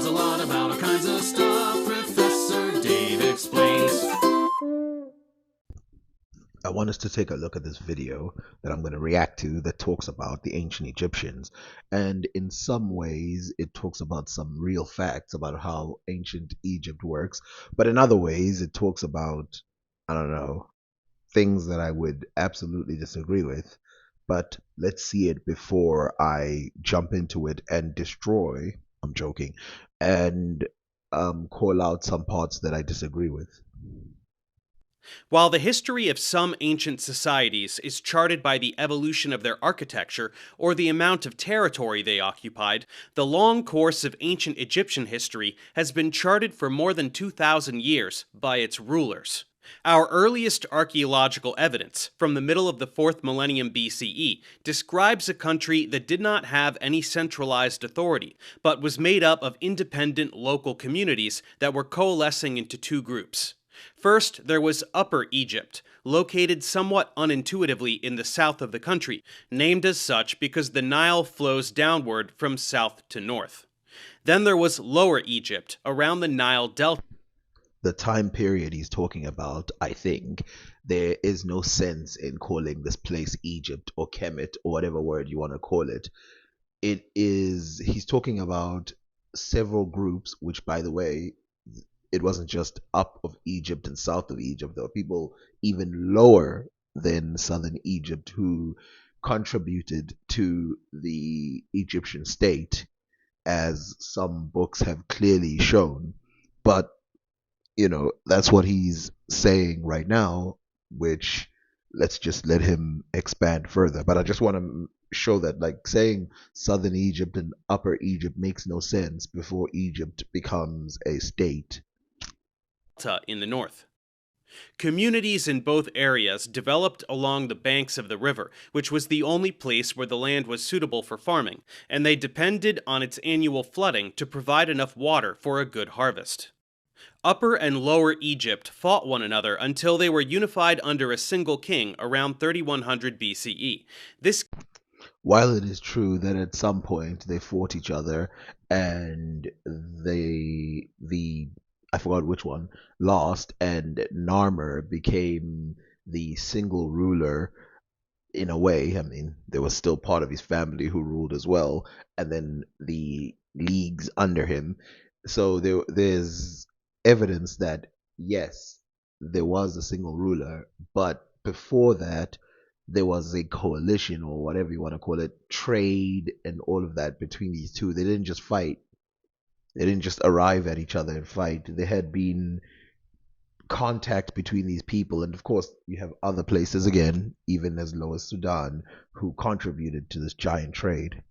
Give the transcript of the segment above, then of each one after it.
knows a lot about all kinds of stuff. Professor Dave explains. I want us to take a look at this video that I'm going to react to that talks about the ancient Egyptians. And in some ways, it talks about some real facts about how ancient Egypt works. But in other ways, it talks about, I don't know, things that I would absolutely disagree with. But let's see it before I jump into it and destroy, I'm joking, and call out some parts that I disagree with. While the history of some ancient societies is charted by the evolution of their architecture or the amount of territory they occupied, the long course of ancient Egyptian history has been charted for more than 2,000 years by its rulers. Our earliest archaeological evidence, from the middle of the 4th millennium BCE, describes a country that did not have any centralized authority, but was made up of independent local communities that were coalescing into two groups. First, there was Upper Egypt, located somewhat unintuitively in the south of the country, named as such because the Nile flows downward from south to north. Then there was Lower Egypt, around the Nile Delta. The time period he's talking about, I think, there is no sense in calling this place Egypt or Kemet or whatever word you want to call it. He's talking about several groups, which, by the way, it wasn't just up of Egypt and south of Egypt. There were people even lower than southern Egypt who contributed to the Egyptian state, as some books have clearly shown. But, that's what he's saying right now, which let's just let him expand further. But I just want to show that, like, saying southern Egypt and upper Egypt makes no sense before Egypt becomes a state. In the north. Communities in both areas developed along the banks of the river, which was the only place where the land was suitable for farming, and they depended on its annual flooding to provide enough water for a good harvest. Upper and Lower Egypt fought one another until they were unified under a single king around 3100 BCE. While it is true that at some point they fought each other and I forgot which one lost, and Narmer became the single ruler in a way. I mean, there was still part of his family who ruled as well, and then the leagues under him. So there's evidence that yes, there was a single ruler, but before that, there was a coalition, or whatever you want to call it, trade and all of that between these two. They didn't just fight. They didn't just arrive at each other and fight. There had been contact between these people. And of course, you have other places again, even as low as Sudan, who contributed to this giant trade.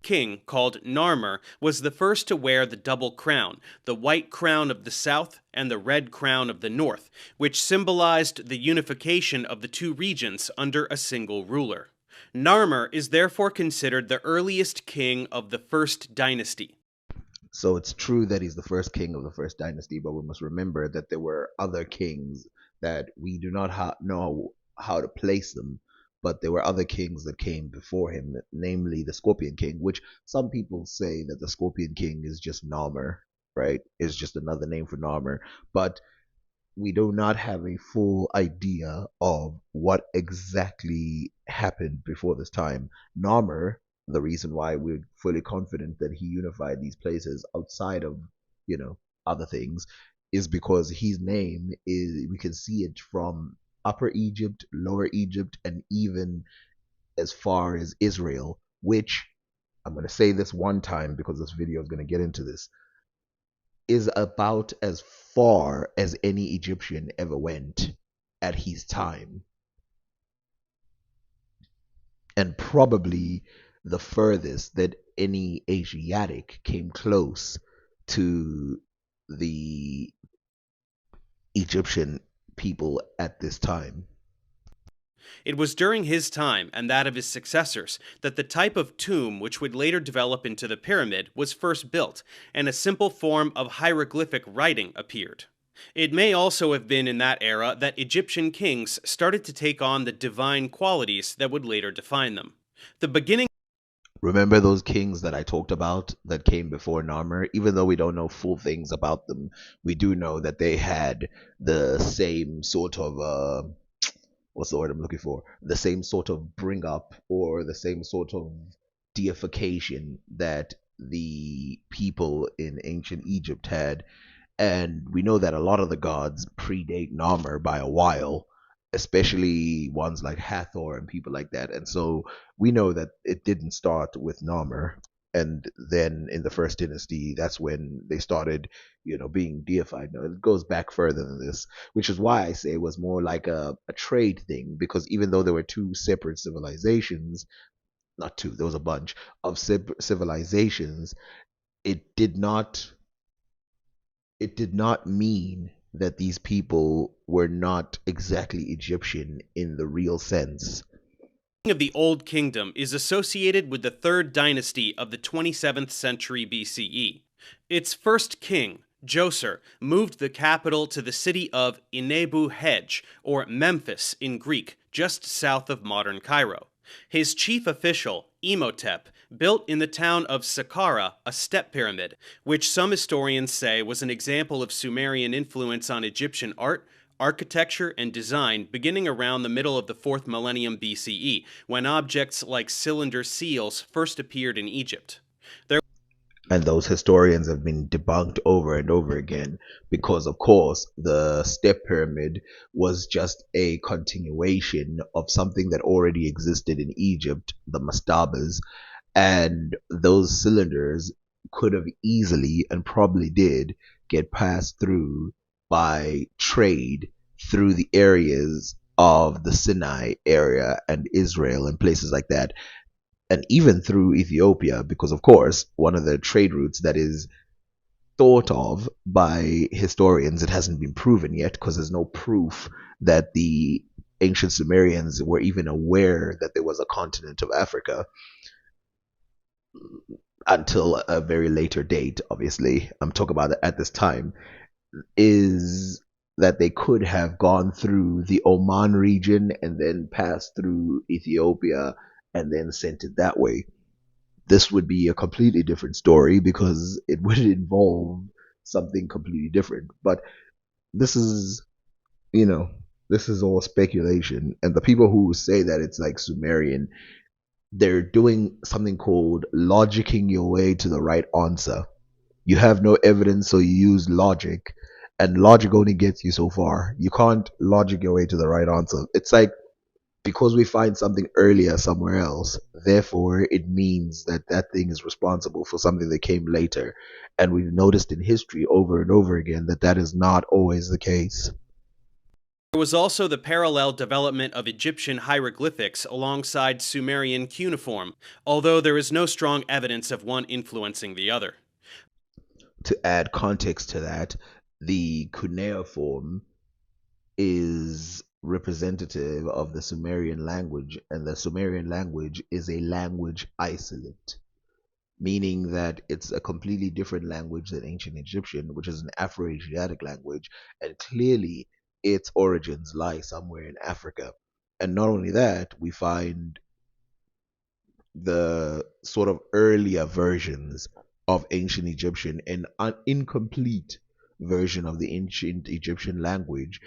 King, called Narmer, was the first to wear the double crown, the white crown of the south and the red crown of the north, which symbolized the unification of the two regions under a single ruler. Narmer is therefore considered the earliest king of the first dynasty. So it's true that he's the first king of the first dynasty, but we must remember that there were other kings that we do not know how to place them, but there were other kings that came before him, namely the Scorpion King, which some people say that the Scorpion King is just Narmer, right? Is just another name for Narmer, but we do not have a full idea of what exactly happened before this time. Narmer, the reason why we're fully confident that he unified these places outside of, other things, is because his name is, we can see it from Upper Egypt, Lower Egypt, and even as far as Israel, which, I'm going to say this one time because this video is going to get into this, is about as far as any Egyptian ever went at his time. And probably the furthest that any Asiatic came close to the Egyptian people at this time. It was during his time and that of his successors that the type of tomb which would later develop into the pyramid was first built, and a simple form of hieroglyphic writing appeared. It may also have been in that era that Egyptian kings started to take on the divine qualities that would later define them. The beginning Remember those kings that I talked about that came before Narmer? Even though we don't know full things about them, we do know that they had the same sort of what's the word I'm looking for? The same sort of bring up or the same sort of deification that the people in ancient Egypt had. And we know that a lot of the gods predate Narmer by a while, especially ones like Hathor and people like that. And so we know that it didn't start with Narmer. And then in the first dynasty, that's when they started, being deified. No, it goes back further than this, which is why I say it was more like a trade thing, because even though there were two separate civilizations, not two, there was a bunch of civilizations, it did not it did not mean that these people were not exactly Egyptian in the real sense. Of the Old Kingdom is associated with the third dynasty of the 27th century BCE. Its first king, Djoser, moved the capital to the city of Inebu Hej, or Memphis in Greek, just south of modern Cairo. His chief official, Imhotep, built in the town of Saqqara a step pyramid, which some historians say was an example of Sumerian influence on Egyptian art, architecture, and design beginning around the middle of the 4th millennium BCE, when objects like cylinder seals first appeared in Egypt. And those historians have been debunked over and over again because, of course, the step pyramid was just a continuation of something that already existed in Egypt, the mastabas, and those cylinders could have easily and probably did get passed through by trade through the areas of the Sinai area and Israel and places like that, and even through Ethiopia, because of course one of the trade routes that is thought of by historians, it hasn't been proven yet because there's no proof that the ancient Sumerians were even aware that there was a continent of Africa until a very later date. Obviously, I'm talking about at this time, is that they could have gone through the Oman region and then passed through Ethiopia and then sent it that way. This would be a completely different story because it would involve something completely different. But this is, you know, this is all speculation. And the people who say that it's like Sumerian, they're doing something called logicking your way to the right answer. You have no evidence, so you use logic, and logic only gets you so far. You can't logic your way to the right answer. It's like, because we find something earlier somewhere else, therefore it means that that thing is responsible for something that came later. And we've noticed in history over and over again that that is not always the case. There was also the parallel development of Egyptian hieroglyphics alongside Sumerian cuneiform, although there is no strong evidence of one influencing the other. To add context to that, the cuneiform is representative of the Sumerian language, and the Sumerian language is a language isolate, meaning that it's a completely different language than ancient Egyptian, which is an Afro-Asiatic language, and clearly its origins lie somewhere in Africa. And not only that, we find the sort of earlier versions of ancient Egyptian and an incomplete version of the ancient Egyptian language,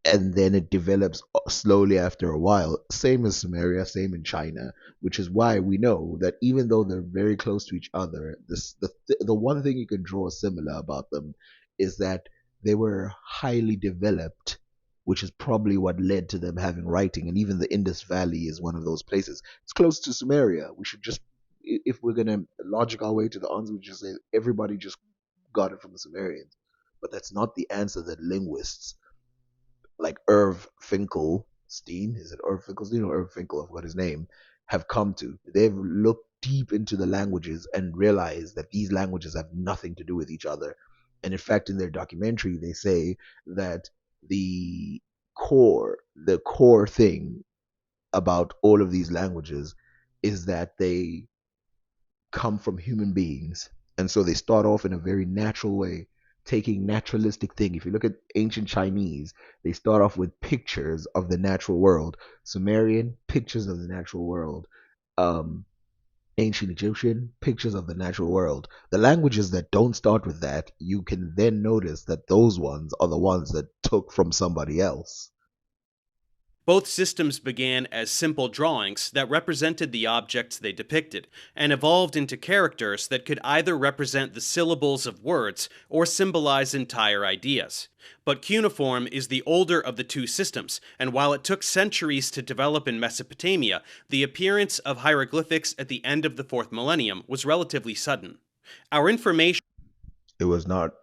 and then it develops slowly after a while. Same as Sumeria, same in China, which is why we know that even though they're very close to each other, the one thing you can draw similar about them is that they were highly developed, which is probably what led to them having writing. And even the Indus Valley is one of those places. It's close to Sumeria. We should just, if we're gonna logic our way to the answer, we just say everybody just got it from the Sumerians. But that's not the answer that linguists like Irv Finkelstein, is it Irv Finkelstein or Irv Finkel? I forgot his name. Have come to. They've looked deep into the languages and realized that these languages have nothing to do with each other. And in fact, in their documentary, they say that the core thing about all of these languages is that they come from human beings. And so they start off in a very natural way, taking naturalistic thing. If you look at ancient Chinese, they start off with pictures of the natural world. Sumerian, pictures of the natural world. Um, ancient Egyptian, pictures of the natural world. The languages that don't start with that, you can then notice that those ones are the ones that took from somebody else. Both systems began as simple drawings that represented the objects they depicted, and evolved into characters that could either represent the syllables of words or symbolize entire ideas. But cuneiform is the older of the two systems, and while it took centuries to develop in Mesopotamia, the appearance of hieroglyphics at the end of the 4th millennium was relatively sudden. Our information It was not,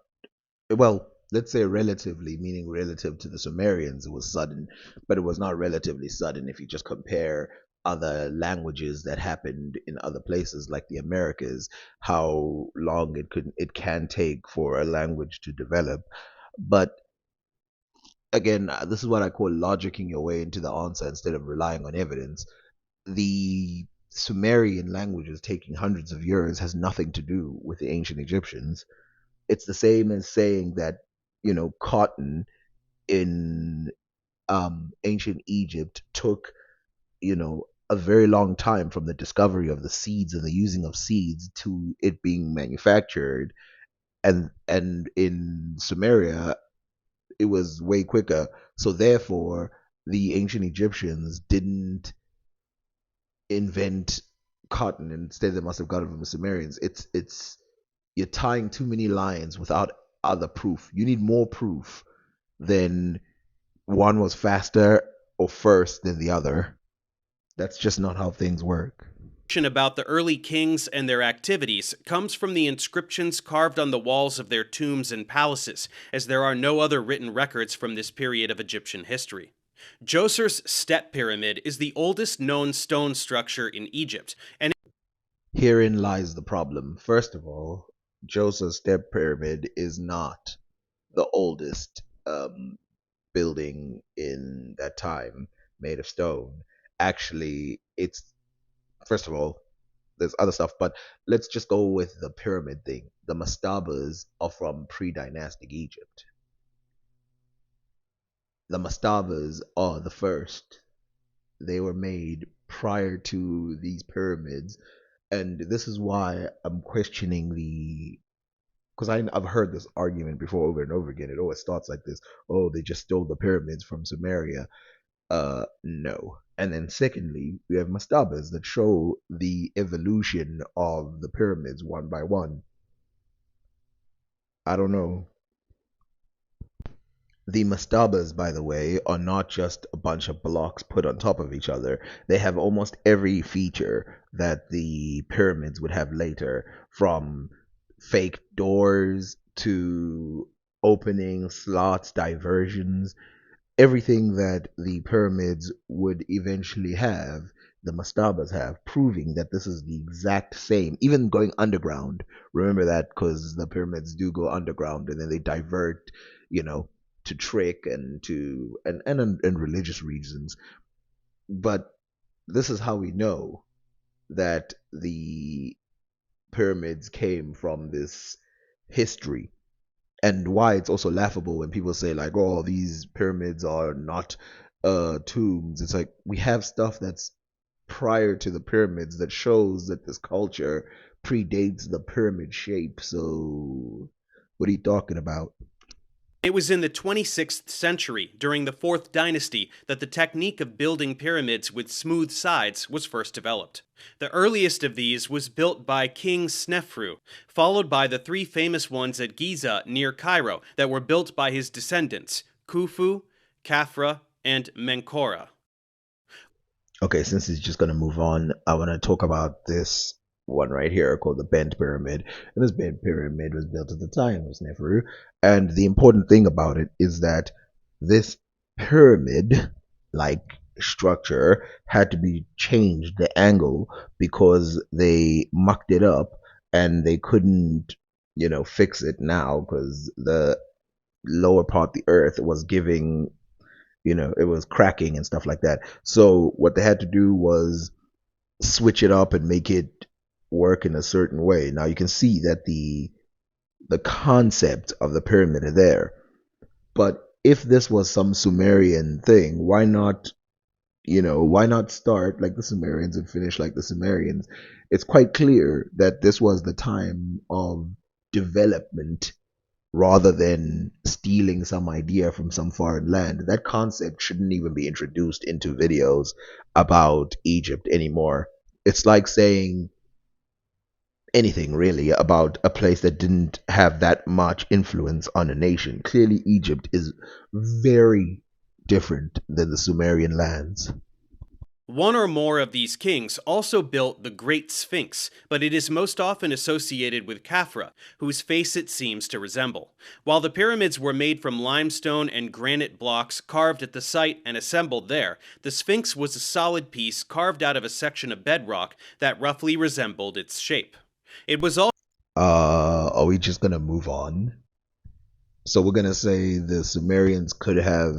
well, let's say relatively, meaning relative to the Sumerians, it was sudden, but it was not relatively sudden if you just compare other languages that happened in other places like the Americas, how long it can take for a language to develop. But again, this is what I call logicking your way into the answer instead of relying on evidence. The Sumerian languages taking hundreds of years has nothing to do with the ancient Egyptians. It's the same as saying that, cotton in ancient Egypt took, a very long time from the discovery of the seeds and the using of seeds to it being manufactured. And in Sumeria, it was way quicker. So therefore, the ancient Egyptians didn't invent cotton. Instead, they must have got it from the Sumerians. It's you're tying too many lines without other proof. You need more proof than one was faster or first than the other. That's just not how things work. about the early kings and their activities comes from the inscriptions carved on the walls of their tombs and palaces, as there are no other written records from this period of Egyptian history. Djoser's Step Pyramid is the oldest known stone structure in Egypt, and Herein lies the problem. First of all, Djoser's Step Pyramid is not the oldest building in that time made of stone. Actually, it's, first of all, there's other stuff, but let's just go with the pyramid thing. The mastabas are from pre-dynastic Egypt. The mastabas are the first. They were made prior to these pyramids, and this is why I'm questioning the, because I've heard this argument before over and over again. It always starts like this: oh, they just stole the pyramids from Sumeria. No. And then secondly, we have mastabas that show the evolution of the pyramids one by one. I don't know. The mastabas, by the way, are not just a bunch of blocks put on top of each other. They have almost every feature that the pyramids would have later, from fake doors to opening slots, diversions, everything that the pyramids would eventually have, the mastabas have, proving that this is the exact same, even going underground. Remember that, because the pyramids do go underground and then they divert, you know, to trick and to and religious reasons. But this is how we know that the pyramids came from this history, and why it's also laughable when people say like, oh, these pyramids are not tombs. It's like, we have stuff that's prior to the pyramids that shows that this culture predates the pyramid shape. So what are you talking about? it was in the 26th century, during the 4th dynasty, that the technique of building pyramids with smooth sides was first developed. The earliest of these was built by King Snefru, followed by the 3 famous ones at Giza near Cairo that were built by his descendants, Khufu, Khafra, and Menkora. Okay, since he's just gonna move on, I want to talk about this one right here called the Bent Pyramid. And this Bent Pyramid was built at the time of Sneferu. And the important thing about it is that this pyramid-like structure had to be changed, the angle, because they mucked it up and they couldn't, fix it now because the lower part of the earth was giving, it was cracking and stuff like that. So what they had to do was switch it up and make it work in a certain way. Now you can see that the concept of the pyramid are there. But if this was some Sumerian thing, why not Why not start like the Sumerians and finish like the Sumerians? It's quite clear that this was the time of development rather than stealing some idea from some foreign land. That concept shouldn't even be introduced into videos about Egypt anymore. It's like saying anything really about a place that didn't have that much influence on a nation. Clearly, Egypt is very different than the Sumerian lands. One or more of these kings also built the Great Sphinx, but it is most often associated with Khafra, whose face it seems to resemble. While the pyramids were made from limestone and granite blocks carved at the site and assembled there, the Sphinx was a solid piece carved out of a section of bedrock that roughly resembled its shape. It was also Are we just gonna move on? So we're gonna say the Sumerians could have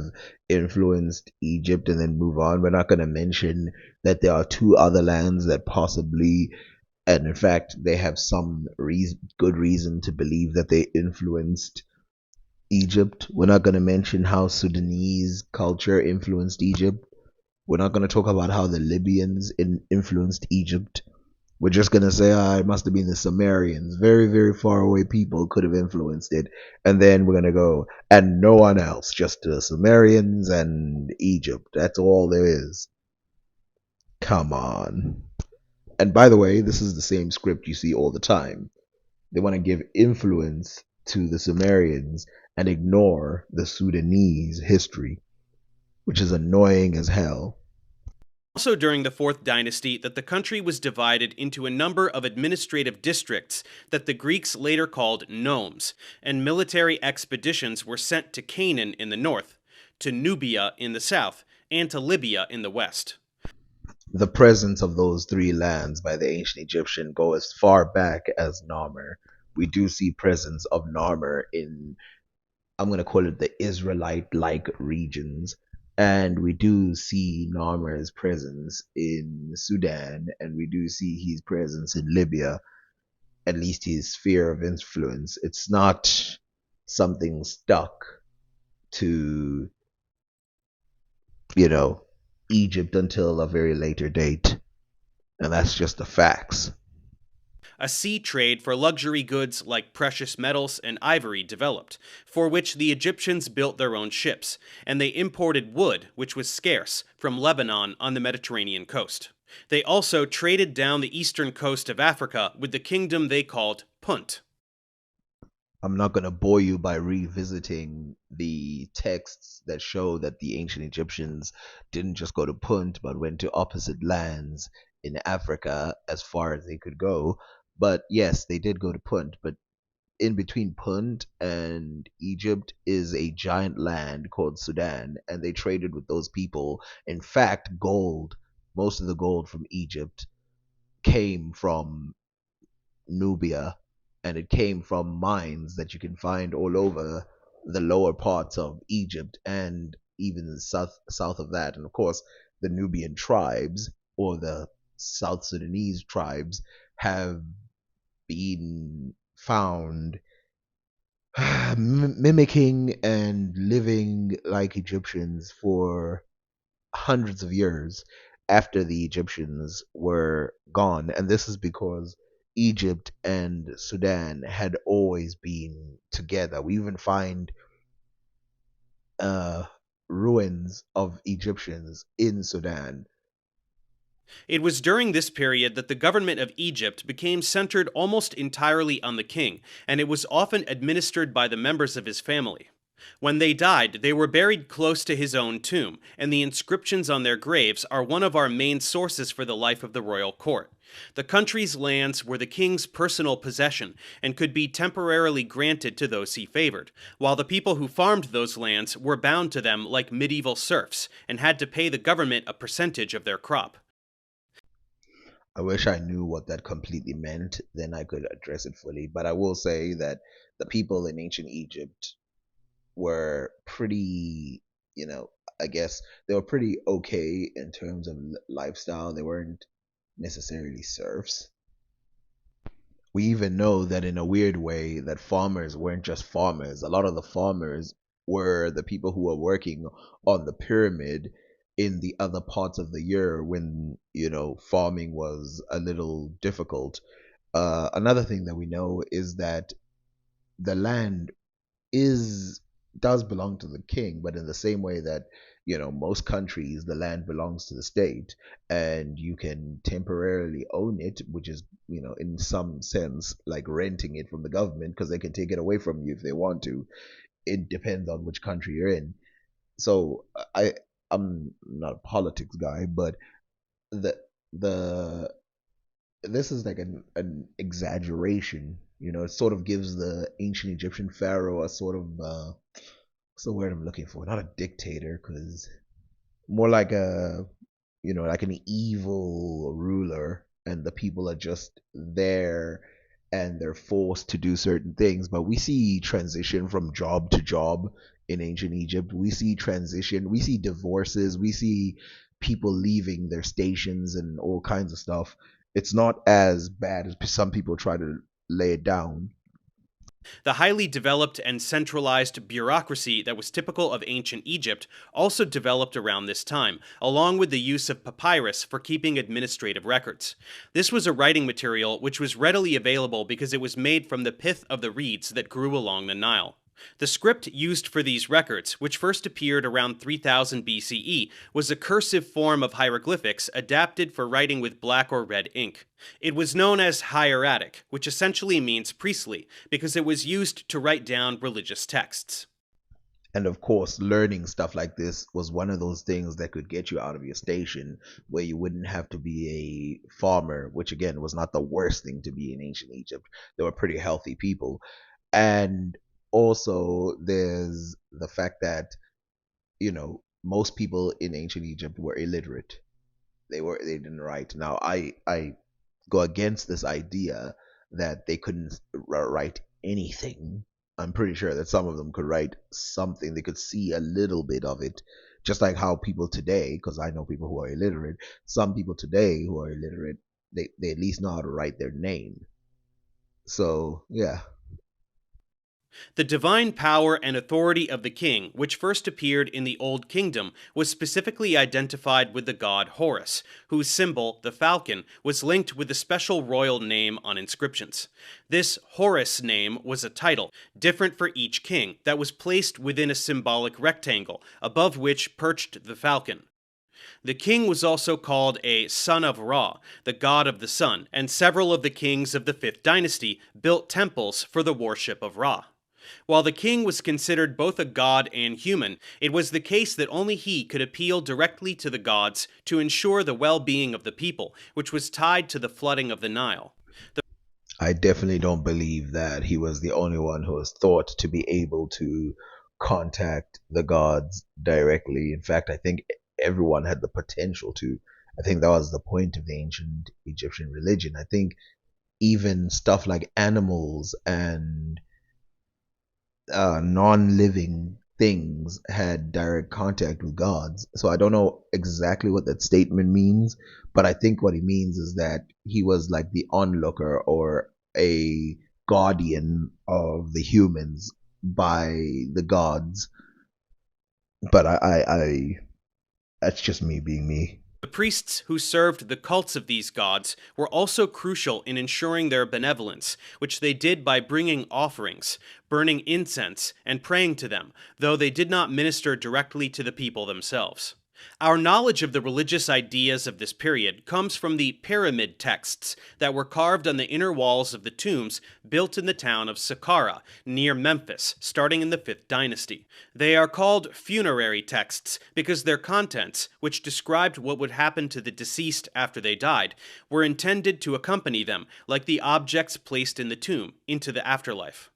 influenced Egypt and then move on. We're not gonna mention that there are two other lands that possibly, and in fact, they have some good reason to believe that they influenced Egypt. We're not gonna mention how Sudanese culture influenced Egypt. We're not gonna talk about how the Libyans influenced Egypt. We're just gonna say, it must have been the Sumerians. Very, very far away people could have influenced it. And then we're gonna go, and no one else, just the Sumerians and Egypt. That's all there is. Come on. And by the way, this is the same script you see all the time. They want to give influence to the Sumerians and ignore the Sudanese history, which is annoying as hell. also during the Fourth Dynasty that the country was divided into a number of administrative districts that the Greeks later called nomes, and military expeditions were sent to Canaan in the north, to Nubia in the south, and to Libya in the west. The presence of those three lands by the ancient Egyptian go as far back as Narmer. We do see presence of Narmer in, I'm going to call it the Israelite-like regions. And we do see Narmer's presence in Sudan, and we do see his presence in Libya, at least his sphere of influence. It's not something stuck to, you know, Egypt until a very later date. And that's just the facts. A sea trade for luxury goods like precious metals and ivory developed, for which the Egyptians built their own ships, and they imported wood, which was scarce, from Lebanon on the Mediterranean coast. They also traded down the eastern coast of Africa with the kingdom they called Punt. I'm not going to bore you by revisiting the texts that show that the ancient Egyptians didn't just go to Punt, but went to opposite lands in Africa as far as they could go. But yes, they did go to Punt, but in between Punt and Egypt is a giant land called Sudan, and they traded with those people. In fact, gold, most of the gold from Egypt came from Nubia, and it came from mines that you can find all over the lower parts of Egypt and even the south of that. And of course, the Nubian tribes or the South Sudanese tribes have been found mimicking and living like Egyptians for hundreds of years after the Egyptians were gone. And this is because Egypt and Sudan had always been together. We even find uh, ruins of Egyptians in Sudan. It was during this period that the government of Egypt became centered almost entirely on the king, and it was often administered by the members of his family. When they died, they were buried close to his own tomb, and the inscriptions on their graves are one of our main sources for the life of the royal court. The country's lands were the king's personal possession and could be temporarily granted to those he favored, while the people who farmed those lands were bound to them like medieval serfs and had to pay the government a percentage of their crop. I wish I knew what that completely meant, then I could address it fully. But I will say that the people in ancient Egypt were pretty, I guess they were pretty okay in terms of lifestyle. They weren't necessarily serfs. We even know that in a weird way that farmers weren't just farmers. A lot of the farmers were the people who were working on the pyramid, in the other parts of the year when, farming was a little difficult. Another thing that we know is that the land is does belong to the king, but in the same way that, most countries, the land belongs to the state, and you can temporarily own it, which is, in some sense like renting it from the government, because they can take it away from you if they want to. It depends on which country you're in. So I'm not a politics guy, but the the this is like an exaggeration. It sort of gives the ancient Egyptian pharaoh a sort of what's the word I'm looking for? Not a dictator, because more like like an evil ruler, and the people are just there and they're forced to do certain things. But we see transition from job to job in ancient Egypt. We see transition, we see divorces, we see people leaving their stations and all kinds of stuff. It's not as bad as some people try to lay it down. The highly developed and centralized bureaucracy that was typical of ancient Egypt also developed around this time, along with the use of papyrus for keeping administrative records. This was a writing material which was readily available because it was made from the pith of the reeds that grew along the Nile. The script used for these records, which first appeared around 3000 BCE, was a cursive form of hieroglyphics adapted for writing with black or red ink. It was known as hieratic, which essentially means priestly, because it was used to write down religious texts. And of course, learning stuff like this was one of those things that could get you out of your station, where you wouldn't have to be a farmer, which again was not the worst thing to be in ancient Egypt. They were pretty healthy people. And also, there's the fact that, most people in ancient Egypt were illiterate. They didn't write. Now, I go against this idea that they couldn't write anything. I'm pretty sure that some of them could write something. They could see a little bit of it, just like how people today, because I know people who are illiterate, some people today who are illiterate, they at least know how to write their name. So, yeah. The divine power and authority of the king, which first appeared in the Old Kingdom, was specifically identified with the god Horus, whose symbol, the falcon, was linked with the special royal name on inscriptions. This Horus name was a title, different for each king, that was placed within a symbolic rectangle, above which perched the falcon. The king was also called a son of Ra, the god of the sun, and several of the kings of the 5th dynasty built temples for the worship of Ra. While the king was considered both a god and human, it was the case that only he could appeal directly to the gods to ensure the well-being of the people, which was tied to the flooding of the Nile. I definitely don't believe that he was the only one who was thought to be able to contact the gods directly. In fact, I think everyone had the potential to. I think that was the point of the ancient Egyptian religion. I think even stuff like animals and non-living things had direct contact with gods. So I don't know exactly what that statement means, but I think what he means is that he was like the onlooker or a guardian of the humans by the gods. But I that's just me being me. The priests who served the cults of these gods were also crucial in ensuring their benevolence, which they did by bringing offerings, burning incense, and praying to them, though they did not minister directly to the people themselves. Our knowledge of the religious ideas of this period comes from the pyramid texts that were carved on the inner walls of the tombs built in the town of Saqqara, near Memphis, starting in the 5th dynasty. They are called funerary texts because their contents, which described what would happen to the deceased after they died, were intended to accompany them, like the objects placed in the tomb, into the afterlife.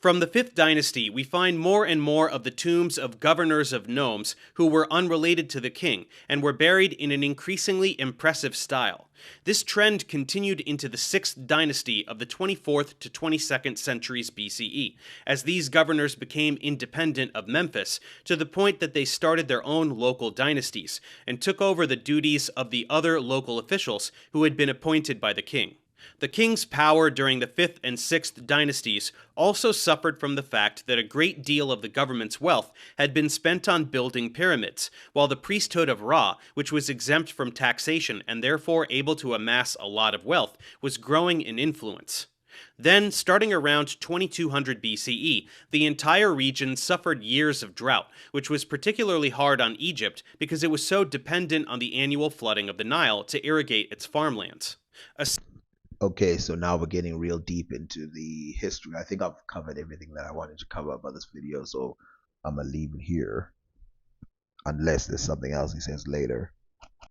From the 5th dynasty, we find more and more of the tombs of governors of nomes who were unrelated to the king and were buried in an increasingly impressive style. This trend continued into the 6th dynasty of the 24th to 22nd centuries BCE, as these governors became independent of Memphis to the point that they started their own local dynasties and took over the duties of the other local officials who had been appointed by the king. The king's power during the 5th and 6th dynasties also suffered from the fact that a great deal of the government's wealth had been spent on building pyramids, while the priesthood of Ra, which was exempt from taxation and therefore able to amass a lot of wealth, was growing in influence. Then, starting around 2200 BCE, the entire region suffered years of drought, which was particularly hard on Egypt because it was so dependent on the annual flooding of the Nile to irrigate its farmlands. Okay, so now we're getting real deep into the history. I think I've covered everything that I wanted to cover about this video, so I'm gonna leave it here unless there's something else he says later.